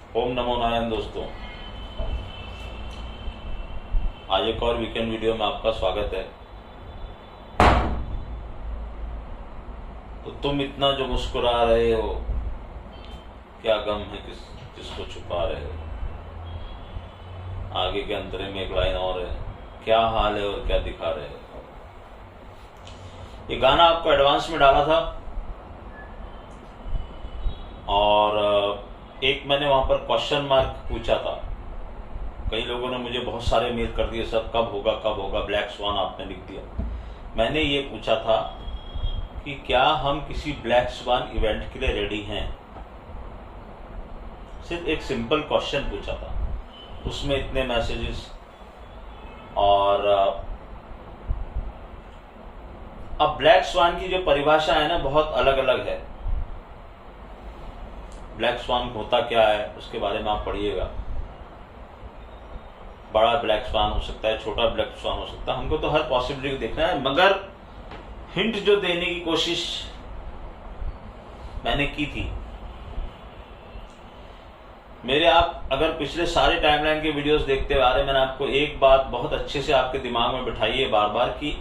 ओम नमो नारायण दोस्तों, आज एक और वीकेंड वीडियो में आपका स्वागत है। तो तुम इतना जो मुस्कुरा रहे हो, क्या गम है किसको छुपा रहे हो? आगे के अंतरे में एक लाइन और है, क्या हाल है और क्या दिखा रहे हो? ये गाना आपको एडवांस में डाला था और एक मैंने वहां पर क्वेश्चन मार्क पूछा था। कई लोगों ने मुझे बहुत सारे मेल कर दिए, सर कब होगा, ब्लैक स्वान आपने लिख दिया। मैंने ये पूछा था कि क्या हम किसी ब्लैक स्वान इवेंट के लिए रेडी हैं? सिर्फ एक सिंपल क्वेश्चन पूछा था, उसमें इतने मैसेजेस। और अब ब्लैक स्वान की जो परिभाषा है ना, बहुत अलग अलग है। ब्लैक स्वान होता क्या है उसके बारे में आप पढ़िएगा। बड़ा ब्लैक स्वान हो सकता है, छोटा ब्लैक स्वान हो सकता है, हमको तो हर पॉसिबिलिटी देखना है। मगर हिंट जो देने की कोशिश मैंने की थी, मेरे आप अगर पिछले सारे टाइमलाइन के वीडियोस देखते आ रहे, मैंने आपको एक बात बहुत अच्छे से आपके दिमाग में बिठाई है बार बार कि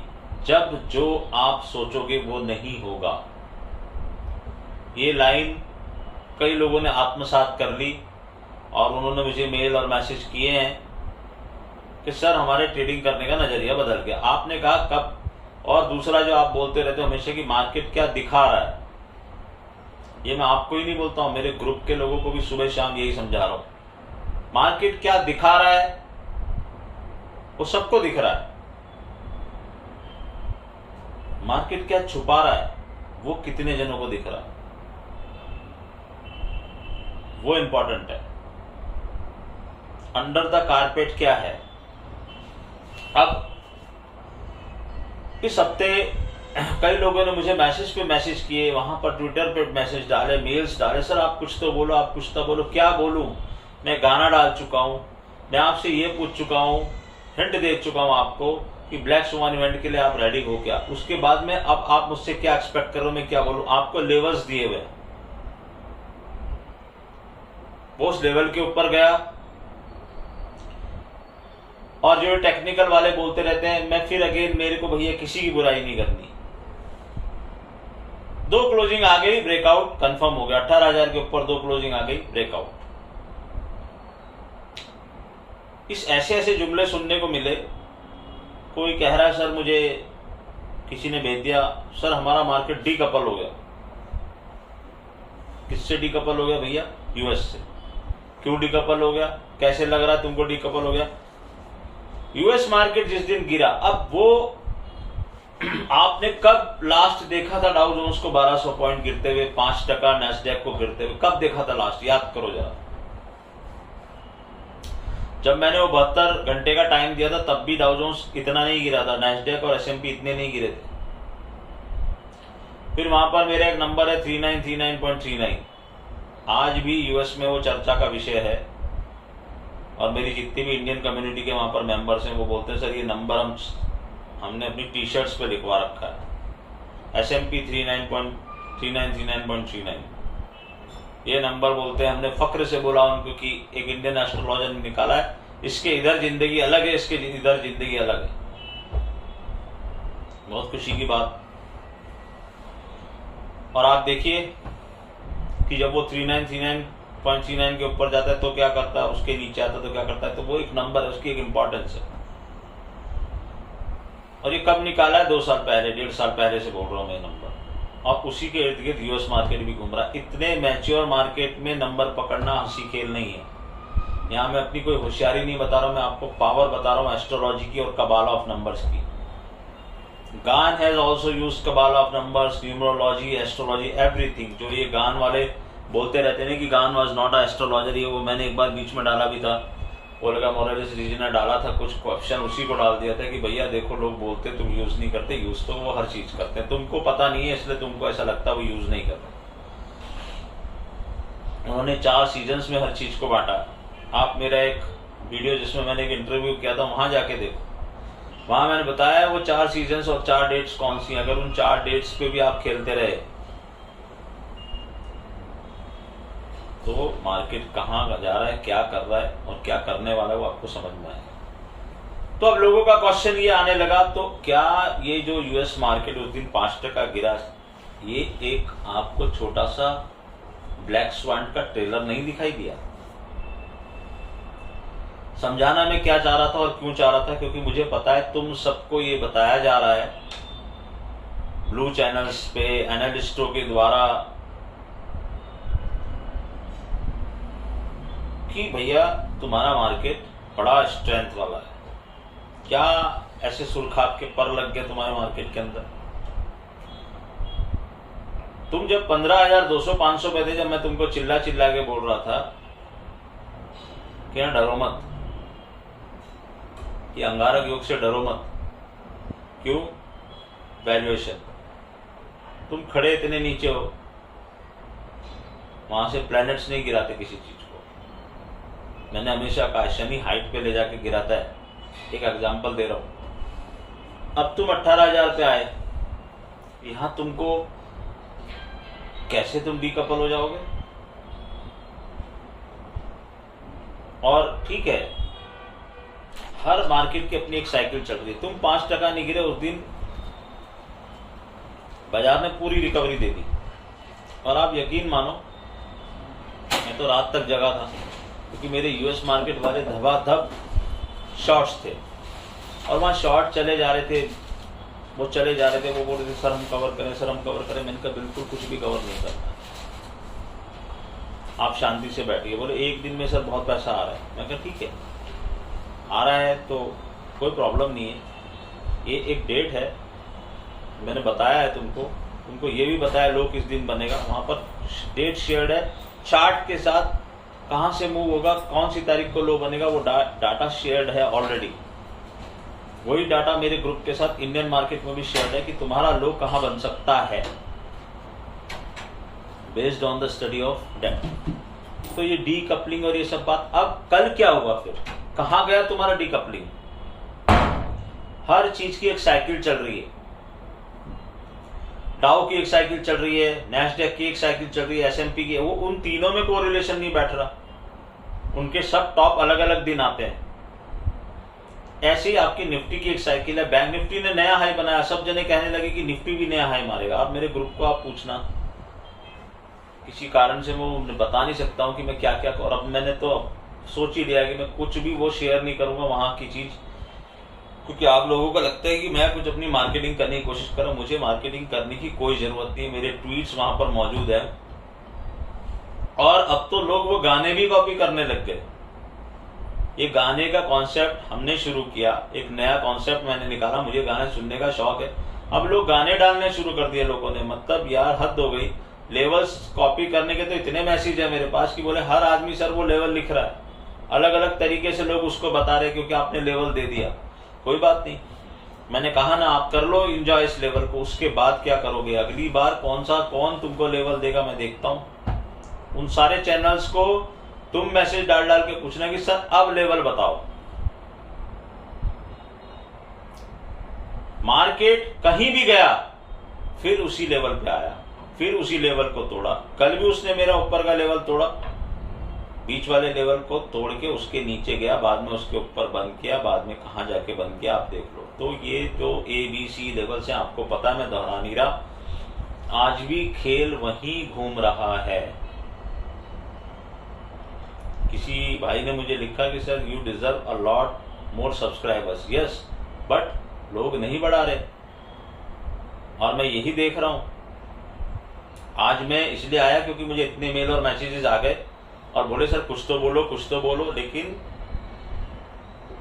जब जो आप सोचोगे वो नहीं होगा। ये लाइन कई लोगों ने आत्मसात कर ली और उन्होंने मुझे मेल और मैसेज किए हैं कि सर हमारे ट्रेडिंग करने का नजरिया बदल गया। आपने कहा कब? और दूसरा जो आप बोलते रहते हो हमेशा कि मार्केट क्या दिखा रहा है, ये मैं आपको ही नहीं बोलता हूं, मेरे ग्रुप के लोगों को भी सुबह शाम यही समझा रहा हूं। मार्केट क्या दिखा रहा है वो सबको दिख रहा है। मार्केट क्या छुपा रहा है वो कितने जनों को दिख रहा है, वो इंपॉर्टेंट है। अंडर द कारपेट क्या है? अब इस हफ्ते कई लोगों ने मुझे मैसेज पे मैसेज किए, वहां पर ट्विटर पे मैसेज डाले, मेल्स डाले, सर आप कुछ तो बोलो, आप कुछ तो बोलो। क्या बोलूं? मैं गाना डाल चुका हूं, मैं आपसे ये पूछ चुका हूं, हिंट दे चुका हूं आपको कि ब्लैक स्वान इवेंट के लिए आप रेडी हो क्या। उसके बाद में अब आप मुझसे क्या एक्सपेक्ट करो, मैं क्या बोलूं? आपको लेवल्स दिए हुए, वो उस लेवल के ऊपर गया। और जो टेक्निकल वाले बोलते रहते हैं, मैं फिर अगेन, मेरे को भैया किसी की बुराई नहीं करनी। 2 क्लोजिंग आ गई, ब्रेकआउट कंफर्म हो गया, 18,000 के ऊपर 2 क्लोजिंग आ गई, ब्रेकआउट। इस ऐसे जुमले सुनने को मिले। कोई कह रहा है सर मुझे किसी ने भेज दिया, सर हमारा मार्केट डीकपल हो गया। किससे डीकपल हो गया भैया? यूएस से। क्यों डीकपल हो गया? कैसे लग रहा है तुमको डीकपल हो गया? यूएस मार्केट जिस दिन गिरा, अब वो आपने कब लास्ट देखा था डाउ जोन्स को 1200 पॉइंट गिरते हुए, 5% नैस्डैक को गिरते हुए? कब देखा था लास्ट? याद करो जरा। जब मैंने वो 72 घंटे का टाइम दिया था तब भी डाउ जोन्स इतना नहीं गिरा था, नैस्डैक और एसएमपी इतने नहीं गिरे थे। फिर वहां पर मेरा एक नंबर है 3939.39। आज भी यूएस में वो चर्चा का विषय है और मेरी जितनी भी इंडियन कम्युनिटी के वहां पर मेंबर्स हैं वो बोलते हैं सर ये नंबर हमने अपनी टी शर्ट्स पे लिखवा रखा है, एसएमपी 3939.39। ये नंबर बोलते हैं, हमने फक्र से बोला उनको कि एक इंडियन एस्ट्रोलॉजर ने निकाला है, इसके इधर जिंदगी अलग है, इसके इधर जिंदगी अलग है। बहुत खुशी की बात। और आप देखिए कि जब वो 3939.39 के ऊपर जाता है तो क्या करता है, उसके नीचे आता है तो क्या करता है। तो वो एक नंबर है, उसकी एक इंपॉर्टेंस है। और ये कब निकाला है? 2 साल पहले, 1.5 साल पहले से बोल रहा हूं मैं नंबर। और उसी के इर्द गिर्द यूएस मार्केट भी घूम रहा है। इतने मैच्योर मार्केट में नंबर पकड़ना हंसी खेल नहीं है। यहाँ मैं अपनी कोई होशियारी नहीं बता रहा हूं, मैं आपको पावर बता रहा हूं एस्ट्रोलॉजी की और कबाला ऑफ नंबर्स की। गान has also use कबाला of numbers, numerology, astrology, everything. जो ये गान वाले बोलते रहते हैं कि गान वाज नॉट अ एस्ट्रोलॉजर, ये वो मैंने एक बार बीच में डाला भी था। ओल्गा मोरालेस रीजन ने डाला था कुछ क्वेश्चन, उसी को डाल दिया था कि भैया देखो लोग बोलते तुम यूज नहीं करते, यूज तो वो हर चीज करते हैं, तुमको पता नहीं है इसलिए तुमको ऐसा लगता है वो यूज नहीं करते। उन्होंने 4 सीजन्स में हर चीज को बांटा। आप मेरा एक वीडियो जिसमें मैंने एक इंटरव्यू किया था वहां जाके देखो, वहां मैंने बताया वो 4 सीजन्स और 4 डेट्स कौन सी। अगर उन 4 डेट्स पे भी आप खेलते रहे तो मार्केट कहाँ जा रहा है, क्या कर रहा है और क्या करने वाला है वो आपको समझ में आएगा। तो अब लोगों का क्वेश्चन ये आने लगा, तो क्या ये जो यूएस मार्केट उस दिन 5% गिरा, ये एक आपको छोटा सा ब्लैक स्वान का ट्रेलर नहीं दिखाई दिया? समझाना मैं क्या चाह रहा था और क्यों चाह रहा था, क्योंकि मुझे पता है तुम सबको ये बताया जा रहा है ब्लू चैनल्स पे एनालिस्टों के द्वारा कि भैया तुम्हारा मार्केट बड़ा स्ट्रेंथ वाला है। क्या ऐसे सुरखाब के पर लग गए तुम्हारे मार्केट के अंदर? तुम जब 15,200-500 पे थे, जब मैं तुमको चिल्ला चिल्ला के बोल रहा था कि ना डरो मत, ये अंगारक योग से डरो मत। क्यों? वैल्यूएशन, तुम खड़े इतने नीचे हो, वहां से प्लैनेट्स नहीं गिराते किसी चीज को। मैंने हमेशा कहा शनि हाइट पे ले जाके गिराता है। एक एग्जांपल दे रहा हूं, अब तुम 18,000 पे आए, यहां तुमको कैसे तुम डीकपल हो जाओगे? और ठीक है, हर मार्केट की अपनी एक साइकिल चल रही है। तुम 5% नहीं गिरे उस दिन, बाजार ने पूरी रिकवरी दे दी। और आप यकीन मानो, मैं तो रात तक जगा था, क्योंकि मेरे यूएस मार्केट वाले धबाधब शॉर्ट्स थे और वहां शॉर्ट चले जा रहे थे, वो चले जा रहे थे, वो बोल रहे थे सर हम कवर करें, सर हम कवर करें। मैंने कहा बिल्कुल कुछ भी कवर नहीं करना, आप शांति से बैठिए। बोले एक दिन में सर बहुत पैसा आ रहा है। मैं कहा ठीक है, आ रहा है तो कोई प्रॉब्लम नहीं है, ये एक डेट है, मैंने बताया है तुमको ये भी बताया लो किस दिन बनेगा, वहां पर डेट शेयर्ड है चार्ट के साथ, कहां से मूव होगा, कौन सी तारीख को लो बनेगा, वो डाटा शेयर्ड है ऑलरेडी। वही डाटा मेरे ग्रुप के साथ इंडियन मार्केट में भी शेयर्ड है कि तुम्हारा लो कहां बन सकता है, based on the study of date. तो ये डीकपलिंग और ये सब बात, अब कल क्या हुआ, फिर कहां गया तुम्हारा डीकपलिंग? हर चीज की एक साइकिल चल रही है, डाउ की एक साइकिल चल रही है, नैस्डैक की एक साइकिल चल रही है, एसएमपी की, वो उन तीनों में कोरिलेशन नहीं बैठ रहा, उनके सब टॉप अलग अलग दिन आते हैं। ऐसे ही आपकी निफ्टी की एक साइकिल है, बैंक निफ्टी ने नया हाई बनाया, सब जने कहने लगे कि निफ्टी भी नया हाई मारेगा। आप मेरे ग्रुप को आप पूछना, किसी कारण से मैं बता नहीं सकता हूं कि मैं क्या क्या, और अब मैंने तो सोच ही लिया कि मैं कुछ भी वो शेयर नहीं करूंगा वहां की चीज, क्योंकि आप लोगों को लगता है कि मैं कुछ अपनी मार्केटिंग करने की कोशिश कर रहा हूं। मुझे मार्केटिंग करने की कोई जरूरत नहीं है, मेरे ट्वीट्स वहां पर मौजूद है। और अब तो लोग वो गाने भी कॉपी करने लग गए। ये गाने का कॉन्सेप्ट हमने शुरू किया, एक नया कॉन्सेप्ट मैंने निकाला, मुझे गाने सुनने का शौक है। अब लोग गाने डालने शुरू कर दिए लोगों ने, मतलब यार हद हो गई। लेवल्स कॉपी करने के तो इतने मैसेज है मेरे पास कि बोले हर आदमी सर वो लेवल लिख रहा है, अलग अलग तरीके से लोग उसको बता रहे क्योंकि आपने लेवल दे दिया। कोई बात नहीं, मैंने कहा ना आप कर लो एंजॉय इस लेवल को, उसके बाद क्या करोगे, अगली बार कौन तुमको लेवल देगा मैं देखता हूं। उन सारे चैनल्स को तुम मैसेज डाल डाल के पूछना कि सर अब लेवल बताओ। मार्केट कहीं भी गया फिर उसी लेवल पे आया, फिर उसी लेवल को तोड़ा। कल भी उसने मेरा ऊपर का लेवल तोड़ा, बीच वाले लेवल को तोड़ के उसके नीचे गया, बाद में उसके ऊपर बंद किया, बाद में कहां जाके बंद किया आप देख लो। तो ये जो ABC लेवल से आपको पता, मैं दोहरा नहीं रहा, आज भी खेल वहीं घूम रहा है। किसी भाई ने मुझे लिखा कि sir you deserve a lot more subscribers. Yes, but लोग नहीं बढ़ा रहे, और मैं यही देख रहा हूं। आज मैं इसलिए आया क्योंकि मुझे इतने मेल और मैसेजेस आ गए और बोले सर कुछ तो बोलो, लेकिन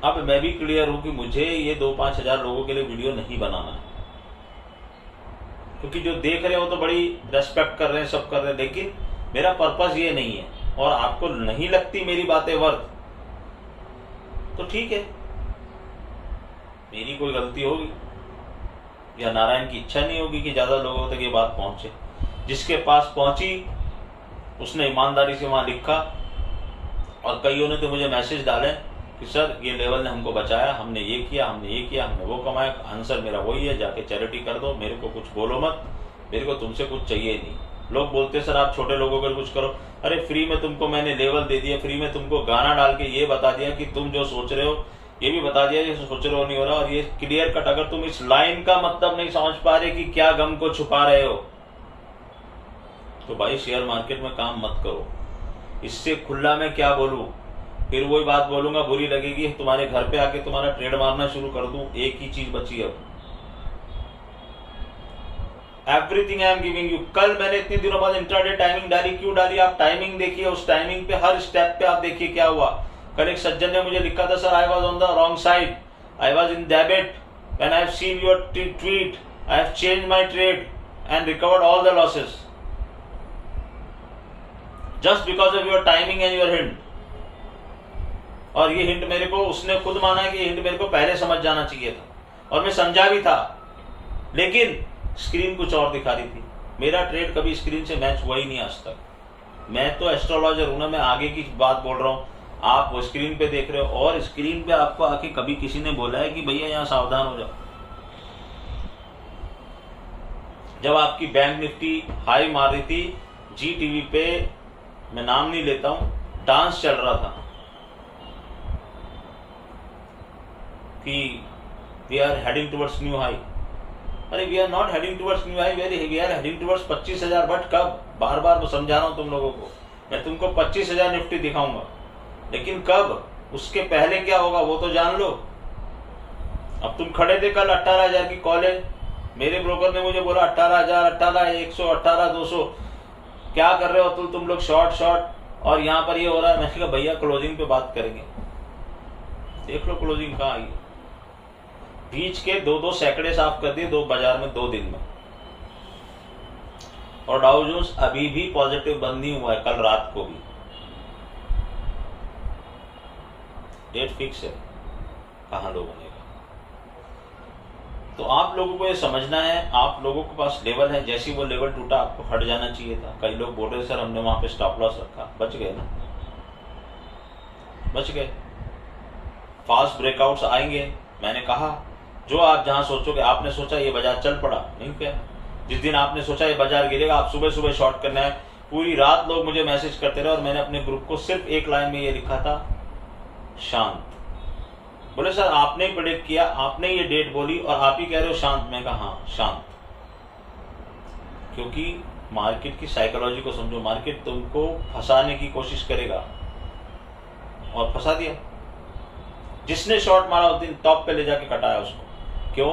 अब मैं भी क्लियर हूं कि मुझे ये 2-5 हजार लोगों के लिए वीडियो नहीं बनाना है, क्योंकि जो देख रहे हो तो बड़ी रेस्पेक्ट कर रहे हैं, सब कर रहे हैं, लेकिन मेरा पर्पस ये नहीं है। और आपको नहीं लगती मेरी बातें वर्थ, तो ठीक है, मेरी कोई गलती होगी या नारायण की इच्छा नहीं होगी कि ज्यादा लोगों तक ये बात पहुंचे। जिसके पास पहुंची उसने ईमानदारी से वहां लिखा, और कईयों ने तो मुझे मैसेज डाले कि सर ये लेवल ने हमको बचाया, हमने ये किया, हमने वो कमाया। आंसर मेरा वही है, जाके चैरिटी कर दो, मेरे को कुछ बोलो मत, मेरे को तुमसे कुछ चाहिए नहीं। लोग बोलते सर आप छोटे लोगों को कुछ करो। अरे फ्री में तुमको मैंने लेवल दे दिया, फ्री में तुमको गाना डाल के ये बता दिया कि तुम जो सोच रहे हो ये भी बता दिया, ये सोच रहे हो नहीं हो रहा, और ये क्लियर कट। अगर तुम इस लाइन का मतलब नहीं समझ पा रहे कि क्या गम को छुपा रहे हो, तो भाई शेयर मार्केट में काम मत करो। इससे खुला मैं क्या बोलूं, फिर वही बात बोलूंगा, बुरी लगेगी, तुम्हारे घर पे आके तुम्हारा ट्रेड मारना शुरू कर दूं। एक ही चीज बची अब, everything I am giving you. कल मैंने इतने दिनों बाद इंट्राडे टाइमिंग डाली, क्यों डाली? आप टाइमिंग देखिए, उस टाइमिंग पे हर स्टेप पे आप देखिए क्या हुआ। कल एक सज्जन ने मुझे लिखा था, sir I was on the wrong side, I was in debit, when I have seen your tweet I have change my trade and recovered all the losses just because of your timing and your hint. और ये hint मेरे को, उसने खुद माना है कि hint मेरे को पहले समझ जाना चाहिए था, और मैं समझा भी था, लेकिन स्क्रीन कुछ और दिखा रही थी। मेरा ट्रेड कभी स्क्रीन से मैच हुआ ही नहीं आज तक। मैं तो एस्ट्रोलॉजर हूं ना, मैं आगे की बात बोल रहा हूं, आप वो स्क्रीन पे देख रहे हो, और स्क्रीन पे आपको आके कभी किसी ने बोला है कि भैया यहां सावधान हो जाओ? जब आपकी बैंक निफ्टी हाई मार रही थी, जी टीवी पे, मैं नाम नहीं लेता हूं, डांस चल रहा था कि we are heading towards new high. अरे we are not heading towards new high, we are heading towards 25,000। But कब? बार बार समझा रहा हूं तुम लोगों को, मैं तुमको 25,000 निफ्टी दिखाऊंगा, लेकिन कब? उसके पहले क्या होगा वो तो जान लो। अब तुम खड़े थे कल, 18,000 की कॉल है, मेरे ब्रोकर ने मुझे बोला 18,000, 18,100, 18,200, क्या कर रहे हो तुम लोग शॉर्ट, और यहाँ पर ये हो रहा है। मैंने कहा भैया क्लोजिंग पे बात करेंगे, देख लो क्लोजिंग कहाँ आई। बीच के 2-2 सैकड़े साफ कर दिए 2 बाजार में 2 दिन में, और डाउ जोन्स अभी भी पॉजिटिव बंद नहीं हुआ है, कल रात को भी। डेट फिक्स है, कहां लोग बनेगा। तो आप लोगों को ये समझना है, आप लोगों के पास लेवल है, जैसी वो लेवल टूटा आपको हट जाना चाहिए था। कई लोग बोल रहे सर हमने वहां पे स्टॉप लॉस रखा, बच गए ना, बच गए। फास्ट ब्रेकआउट्स आएंगे, मैंने कहा जो आप जहां सोचोगे, आपने सोचा ये बाजार चल पड़ा, नहीं क्या? जिस दिन आपने सोचा ये बाजार गिरेगा, आप सुबह सुबह शॉर्ट करना है। पूरी रात लोग मुझे मैसेज करते रहे, और मैंने अपने ग्रुप को सिर्फ एक लाइन में ये लिखा था, शांत। बोले सर आपने ही प्रेडिक्ट किया, आपने ये डेट बोली और आप ही कह रहे हो शांत। मैं कहा हाँ शांत, क्योंकि मार्केट की साइकोलॉजी को समझो। मार्केट तुमको फंसाने की कोशिश करेगा, और फंसा दिया। जिसने शॉर्ट मारा उस दिन टॉप पे ले जाके कटाया उसको। क्यों?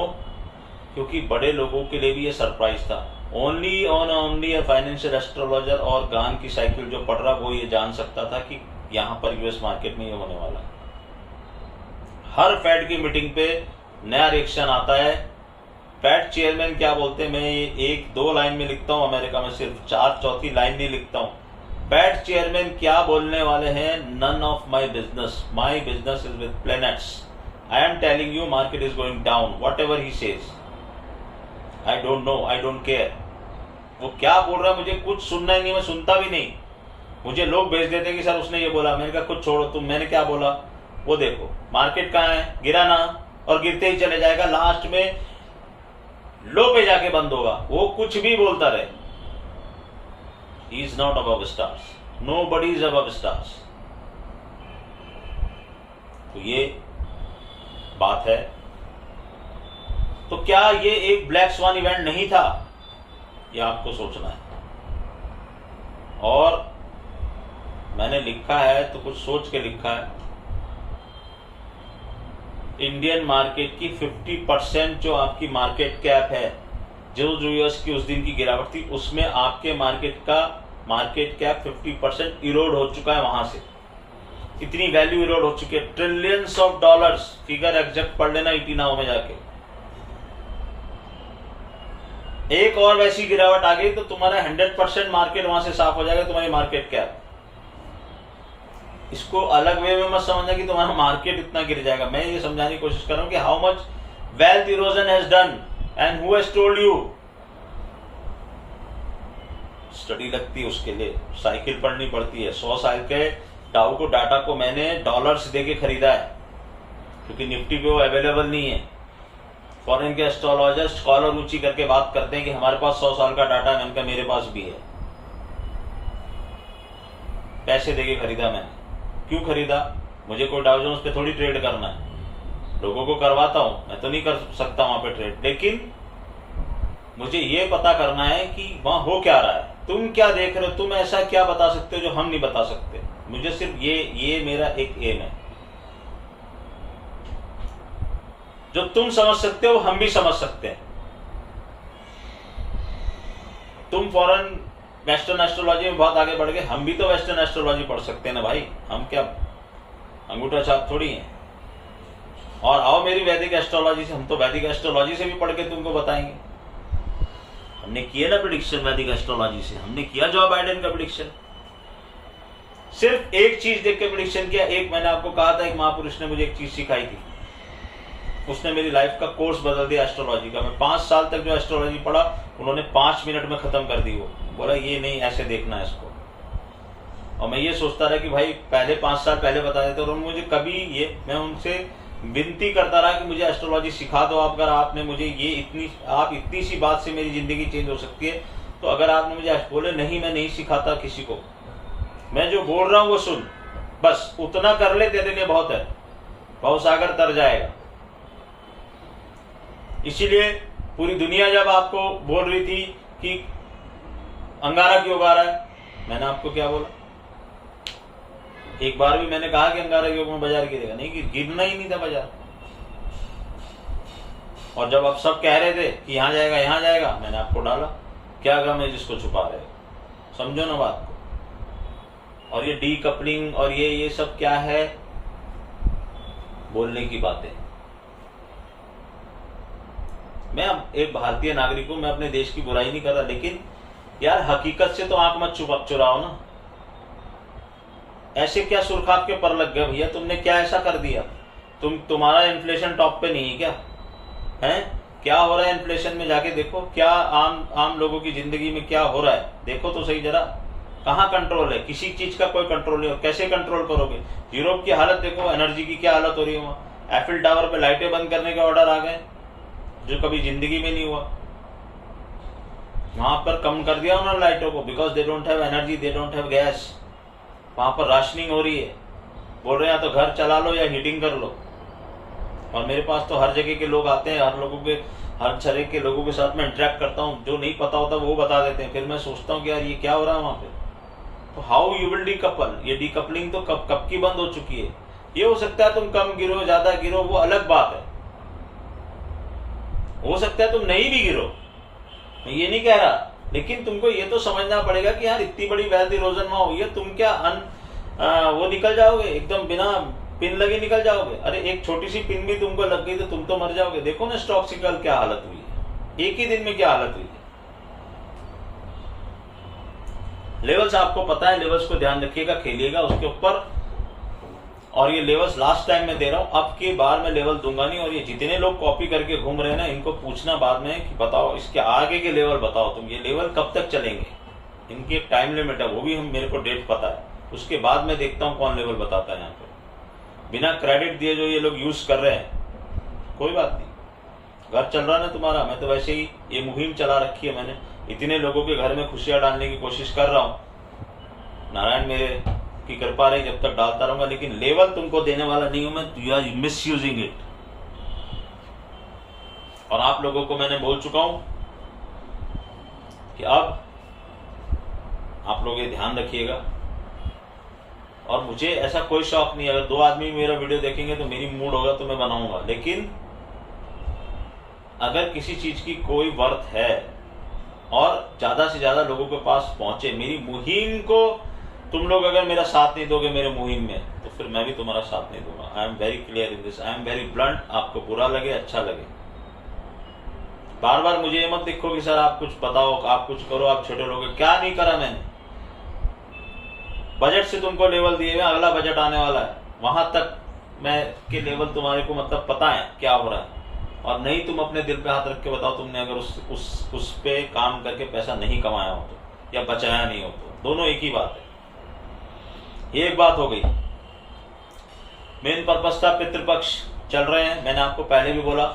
क्योंकि बड़े लोगों के लिए भी ये सरप्राइज था। ओनली अ फाइनेंशियल एस्ट्रोलॉजर और गान की साइकिल जो पढ़ रहा वो ये जान सकता था कि यहाँ पर यूएस मार्केट में ये होने वाला है। हर फेड की मीटिंग पे नया रिएक्शन आता है। फेड चेयरमैन क्या बोलते हैं, मैं ये 1-2 लाइन में लिखता हूँ, अमेरिका में सिर्फ 4-4 लाइन नहीं लिखता हूँ। फेड चेयरमैन क्या बोलने वाले हैं, none of my business is with planets, I am telling you market is going down, whatever he says, I don't know, I don't care. वो क्या बोल रहा है मुझे कुछ सुनना ही नहीं, मैं सुनता भी नहीं। मुझे लोग भेज देते हैं कि सर उसने ये बोला, मैंने कहा कुछ छोड़ो तुम, मैंने क्या बोला वो देखो। मार्केट कहाँ है, गिरा ना, और गिरते ही चले जाएगा, लास्ट में लो पे जाके बंद होगा। वो कुछ भी बोलता रहे, he is not above stars, nobody is above stars. तो ये बात है। तो क्या ये एक ब्लैक स्वान इवेंट नहीं था, ये आपको सोचना है। और मैंने लिखा है तो कुछ सोच के लिखा है। इंडियन मार्केट की 50% जो आपकी मार्केट कैप है, जो यूएस की उस दिन की गिरावट थी, उसमें आपके मार्केट कैप 50% इरोड हो चुका है। वहां से इतनी वैल्यू इरोड हो चुकी है, trillions of dollars. Figure exact पढ़ लेना इटीनाओ में जाके। एक और वैसी गिरावट आ गई तो तुम्हारा 100% मार्केट वहां से साफ हो जाएगा, तुम्हारी मार्केट कैप। इसको अलग वे में मत समझना कि तुम्हारा मार्केट इतना गिर जाएगा। मैं ये समझाने की कोशिश कर रहा हूं कि how much wealth erosion has done and who has told you. Study लगती है उसके लिए, साइकिल पढ़नी पड़ती है। 100 साल के डाउ को डाटा को मैंने डॉलर्स देके खरीदा है, क्योंकि निफ्टी पे वो अवेलेबल नहीं है। फॉरेन के एस्ट्रोलॉजर स्कॉलर ऊंची करके बात करते हैं कि हमारे पास 100 साल का डाटा है, मैंने कहा मेरे पास भी है। पैसे देके खरीदा मैंने। क्यों खरीदा? मुझे कोई डाउ जोन्स पे थोड़ी ट्रेड करना है, लोगों को करवाता हूं, मैं तो नहीं कर सकता वहां पे ट्रेड, लेकिन मुझे ये पता करना है कि वहां हो क्या रहा है, तुम क्या देख रहे हो, तुम ऐसा क्या बता सकते हो जो हम नहीं बता सकते। मुझे सिर्फ ये मेरा एक एम है। जो तुम समझ सकते हो हम भी समझ सकते हैं। तुम फॉरेन वेस्टर्न एस्ट्रोलॉजी में बहुत आगे बढ़ गए, हम भी तो वेस्टर्न एस्ट्रोलॉजी पढ़ सकते हैं ना भाई, हम क्या अंगूठा छाप थोड़ी हैं। और आओ मेरी वैदिक एस्ट्रोलॉजी से, हम तो वैदिक एस्ट्रोलॉजी से भी पढ़ के तुमको बताएंगे। हमने किया ना प्रेडिक्शन वैदिक एस्ट्रोलॉजी से, हमने किया जो बाइडेन का प्रेडिक्शन, सिर्फ एक चीज देख के प्रेडिक्शन किया। एक मैंने आपको कहा था, एक महापुरुष ने मुझे एक चीज सिखाई थी, उसने मेरी लाइफ का कोर्स बदल दिया एस्ट्रोलॉजी का। मैं 5 साल तक जो एस्ट्रोलॉजी पढ़ा, उन्होंने 5 मिनट में खत्म कर दी। वो बोला ये नहीं, ऐसे देखना है इसको। और मैं ये सोचता रहा कि भाई पहले 5 साल पहले बता देते, और मुझे कभी ये, मैं उनसे विनती करता रहा कि मुझे एस्ट्रोलॉजी सिखा दो आप। अगर आपने मुझे ये इतनी सी बात से मेरी जिंदगी चेंज हो सकती है, तो अगर आपने मुझे बोले नहीं मैं नहीं सिखाता किसी को, मैं जो बोल रहा हूं वो सुन, बस उतना कर ले, तेरे लिए बहुत है, भवसागर तर जाएगा। इसीलिए पूरी दुनिया जब आपको बोल रही थी कि अंगारक योग आ रहा है, मैंने आपको क्या बोला? एक बार भी मैंने कहा कि अंगारक योग में बाजार गिरेगा? नहीं, गिरना ही नहीं था बाजार। और जब आप सब कह रहे थे कि यहां जाएगा यहां जाएगा, मैंने आपको डाला। क्या गम है जिसको छुपा रहे हो, समझो ना बात को। और ये डी कपलिंग और ये सब क्या है? बोलने की बातें। मैं एक भारतीय नागरिक हूं, मैं अपने देश की बुराई नहीं कर रहा, लेकिन यार हकीकत से तो आंख मत चुराओ ना। ऐसे क्या सुरखाब के पर लग गए भैया? तुमने क्या ऐसा कर दिया? तुम्हारा इन्फ्लेशन टॉप पे नहीं है क्या? हैं? क्या हो रहा है इन्फ्लेशन में? जाके देखो क्या आम लोगों की जिंदगी में क्या हो रहा है, देखो तो सही जरा। कहाँ कंट्रोल है? किसी चीज का कोई कंट्रोल नहीं हो। कैसे कंट्रोल करोगे? यूरोप की हालत देखो, एनर्जी की क्या हालत हो रही है वहां। एफिल टावर पे लाइटें बंद करने के ऑर्डर आ गए, जो कभी जिंदगी में नहीं हुआ। वहां पर कम कर दिया उन्होंने लाइटों को, because they don't have energy, they don't have gas. वहां पर राशनिंग हो रही है, बोल रहे हैं या तो घर चला लो या हीटिंग कर लो। और मेरे पास तो हर जगह के लोग आते हैं, हर तरह के लोगों के साथ मैं इंटरेक्ट करता हूँ, जो नहीं पता होता वो बता देते हैं। फिर मैं सोचता हूँ कि यार ये क्या हो रहा है वहां पे। तो हाउ यू विल डीकपल? ये डीकपलिंग तो कब की बंद हो चुकी है। ये हो सकता है तुम कम गिरो ज्यादा गिरो, वो अलग बात है। हो सकता है तुम नहीं भी गिरो, मैं ये नहीं कह रहा, लेकिन तुमको ये तो समझना पड़ेगा कि यार इतनी बड़ी वेल्थ इरोजन वहां हुई है, तुम क्या वो निकल जाओगे एकदम बिना पिन लगे निकल जाओगे? अरे एक छोटी सी पिन भी तुमको लग गई तो तुम तो मर जाओगे। देखो ना स्टॉक की कल क्या हालत हुई है, एक ही दिन में क्या हालत हुई है। लेवल्स आपको पता है, लेवल्स को ध्यान रखिएगा, खेलिएगा उसके ऊपर। और ये लेवल्स लास्ट टाइम मैं दे रहा हूं, अब की बार मैं लेवल दूंगा नहीं। और ये जितने लोग कॉपी करके घूम रहे हैं ना, इनको पूछना बाद में कि बताओ इसके आगे के लेवल बताओ, तुम ये लेवल कब तक चलेंगे। इनकी एक टाइम लिमिट है, वो भी हम मेरे को डेट पता है, उसके बाद मैं देखता हूं कौन लेवल बताता है। यहाँ पे बिना क्रेडिट दिए जो ये लोग यूज कर रहे हैं, कोई बात नहीं, घर चल रहा ना तुम्हारा। मैं तो वैसे ही ये मुहिम चला रखी है मैंने, इतने लोगों के घर में खुशियां डालने की कोशिश कर रहा हूं। नारायण मेरे की कृपा रही, जब तक डालता रहूंगा, लेकिन लेवल तुमको देने वाला नहीं हूं मैं। You are misusing it. और आप लोगों को मैंने बोल चुका हूं कि अब आप लोग ये ध्यान रखिएगा। और मुझे ऐसा कोई शौक नहीं है, अगर 2 आदमी मेरा वीडियो देखेंगे तो मेरी मूड होगा तो मैं बनाऊंगा, लेकिन अगर किसी चीज की कोई वर्थ है और ज्यादा से ज्यादा लोगों के पास पहुंचे, मेरी मुहिम को तुम लोग अगर मेरा साथ नहीं दोगे मेरे मुहिम में, तो फिर मैं भी तुम्हारा साथ नहीं दूंगा। I am very clear in this, I am very blunt. आपको बुरा लगे अच्छा लगे, बार बार मुझे ये मत देखो कि सर आप कुछ बताओ, आप कुछ करो, आप छोटे लोग। क्या नहीं करा मैंने? बजट से तुमको लेवल दिए हुए, अगला बजट आने वाला है, वहां तक मैं के लेवल तुम्हारे को मतलब पता है क्या हो रहा है। और नहीं तुम अपने दिल पे हाथ रख के बताओ तुमने अगर उस पे काम करके पैसा नहीं कमाया हो तो, या बचाया नहीं हो तो, दोनों एक ही बात है। ये एक बात हो गई। मेन पर्पस था पितृपक्ष चल रहे हैं, मैंने आपको पहले भी बोला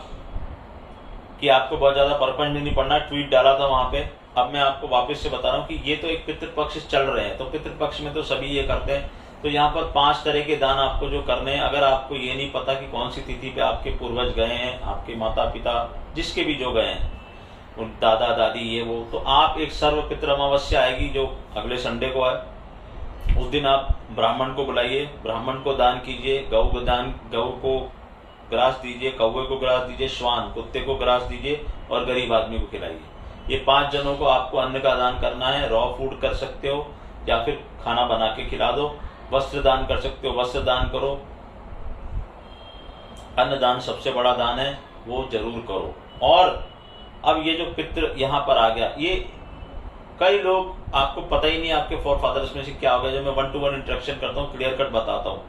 कि आपको बहुत ज्यादा परपंच नहीं पढ़ना। ट्वीट डाला था वहां पे अब मैं आपको वापस से बता रहा हूँ कि ये तो एक पितृपक्ष चल रहे हैं, तो पितृपक्ष में तो सभी ये करते हैं। तो यहाँ पर 5 तरह के दान आपको जो करने हैं। अगर आपको ये नहीं पता कि कौन सी तिथि पे आपके पूर्वज गए हैं, आपके माता पिता जिसके भी जो गए हैं, उन दादा दादी ये वो, तो आप एक सर्व पितृ अमावस्या आएगी जो अगले संडे को है, उस दिन आप ब्राह्मण को बुलाइए, ब्राह्मण को दान कीजिए, गौ को ग्रास दीजिए, कौवे को ग्रास दीजिए, श्वान कुत्ते को ग्रास दीजिए और गरीब आदमी को खिलाइए। ये 5 जनों को आपको अन्न का दान करना है। रॉ फूड कर सकते हो या फिर खाना बना के खिला दो। वस्त्र दान कर सकते हो, वस्त्र दान करो। अन्न दान सबसे बड़ा दान है, वो जरूर करो। और अब ये जो पितृ यहाँ पर आ गया, ये कई लोग आपको पता ही नहीं आपके फोर फादर्स में से क्या हो गया। जब मैं 1-to-1 इंटरेक्शन करता हूँ, क्लियर कट बताता हूँ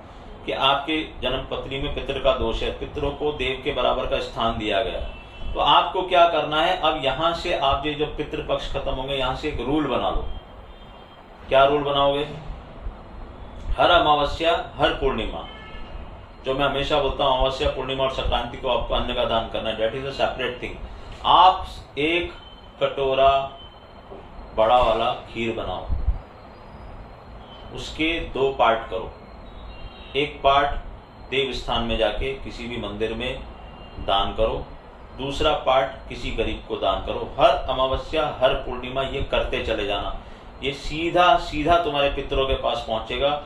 कि आपके जन्म पत्री में पितृ का दोष है, पितरों को देव के बराबर का स्थान दिया गया। तो आपको क्या करना है, अब यहां से आप ये जो पितृपक्ष खत्म होंगे, यहां से एक रूल बना लो। क्या रूल बनाओगे? हर अमावस्या, हर पूर्णिमा, जो मैं हमेशा बोलता हूं, अमावस्या, पूर्णिमा और संक्रांति को आपको अन्न का दान करना है। Date is a separate thing. आप एक कटोरा बड़ा वाला खीर बनाओ, उसके 2 पार्ट करो। एक पार्ट देव स्थान में जाके किसी भी मंदिर में दान करो, दूसरा पार्ट किसी गरीब को दान करो। हर अमावस्या, हर पूर्णिमा ये करते चले जाना। ये सीधा सीधा तुम्हारे पितरों के पास पहुंचेगा।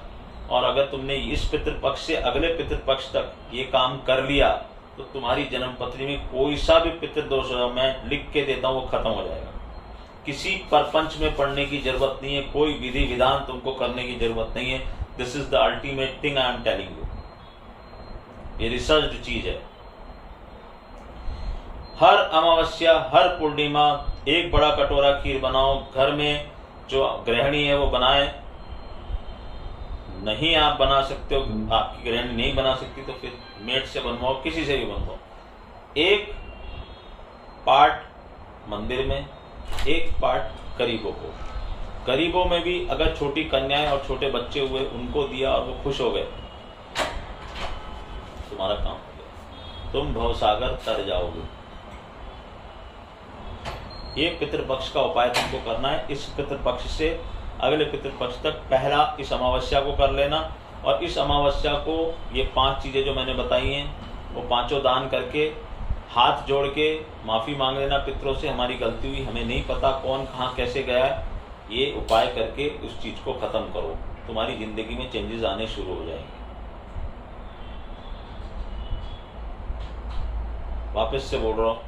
और अगर तुमने इस पितृपक्ष से अगले पितृपक्ष तक ये काम कर लिया तो तुम्हारी जन्मपत्री में कोई सा भी पितृदोष हो, मैं लिख के देता हूँ, वो खत्म हो जाएगा। किसी परपंच में पढ़ने की जरूरत नहीं है, कोई विधि विधान तुमको करने की जरूरत नहीं है। This is the ultimate thing I am telling you. ये रिसर्च चीज है। हर अमावस्या, हर पूर्णिमा एक बड़ा कटोरा खीर बनाओ। घर में जो गृहिणी है वो बनाए। नहीं आप बना सकते हो, आपकी गृहिणी नहीं बना सकती तो फिर मेट से बनवाओ, किसी से भी बनवाओ। एक पार्ट मंदिर में, एक पार्ट गरीबों को। गरीबों में भी अगर छोटी कन्याएं और छोटे बच्चे हुए, उनको दिया और वो खुश हो गए, तुम्हारा काम हो गया, तुम भवसागर तर जाओगे। ये पितृपक्ष का उपाय तुमको करना है। इस पितृपक्ष से अगले पितृपक्ष तक पहला इस अमावस्या को कर लेना। और इस अमावस्या को ये 5 चीजें जो मैंने बताई हैं वो 5 दान करके हाथ जोड़ के माफी मांग लेना पितरों से, हमारी गलती हुई, हमें नहीं पता कौन कहाँ कैसे गया है। ये उपाय करके उस चीज को खत्म करो, तुम्हारी जिंदगी में चेंजेस आने शुरू हो जाएंगे। वापस से बोल रहा हूं,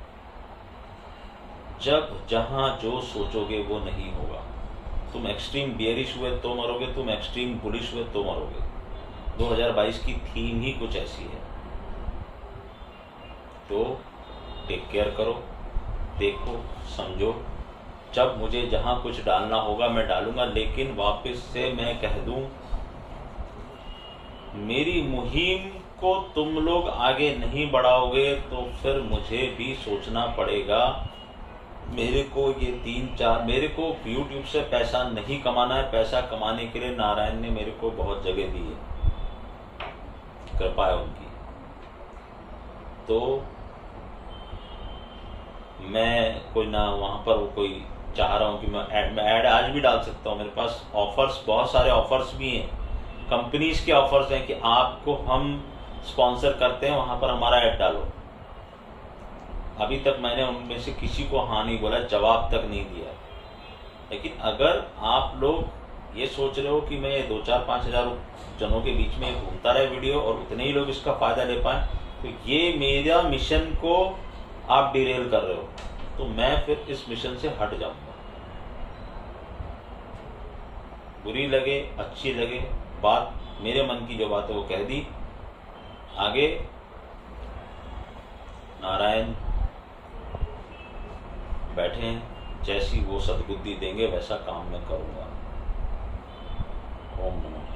जब जहां जो सोचोगे वो नहीं होगा। तुम एक्सट्रीम बियरिश हुए तो मरोगे, तुम एक्सट्रीम बुलिश हुए तो मरोगे। 2022 की थीम ही कुछ ऐसी है। तो टेक केयर करो, देखो, समझो। जब मुझे जहां कुछ डालना होगा मैं डालूंगा, लेकिन वापस से मैं कह दूं, मेरी मुहिम को तुम लोग आगे नहीं बढ़ाओगे तो फिर मुझे भी सोचना पड़ेगा। मेरे को ये 3-4, मेरे को YouTube से पैसा नहीं कमाना है। पैसा कमाने के लिए नारायण ने मेरे को बहुत जगह दी है, कृपा है उनकी। तो मैं कोई ना वहां पर वो कोई चाह रहा हूं कि मैं ऐड आज भी डाल सकता हूं। मेरे पास ऑफर्स, बहुत सारे ऑफर्स भी हैं, कंपनीज के ऑफर्स हैं कि आपको हम स्पॉन्सर करते हैं, वहां पर हमारा ऐड डालो। अभी तक मैंने उनमें से किसी को हाँ नहीं बोला, जवाब तक नहीं दिया। लेकिन अगर आप लोग ये सोच रहे हो कि मैं 2-4-5 हजार जनों के बीच में घूमता रहे वीडियो और उतने ही लोग इसका फायदा ले पाए, तो ये मेरा मिशन को आप डिरेल कर रहे हो। तो मैं फिर इस मिशन से हट जाऊंगा। बुरी लगे अच्छी लगे बात, मेरे मन की जो बात है वो कह दी। आगे नारायण बैठे हैं, जैसी वो सद्बुद्धि देंगे वैसा काम मैं करूंगा। ओम नमः।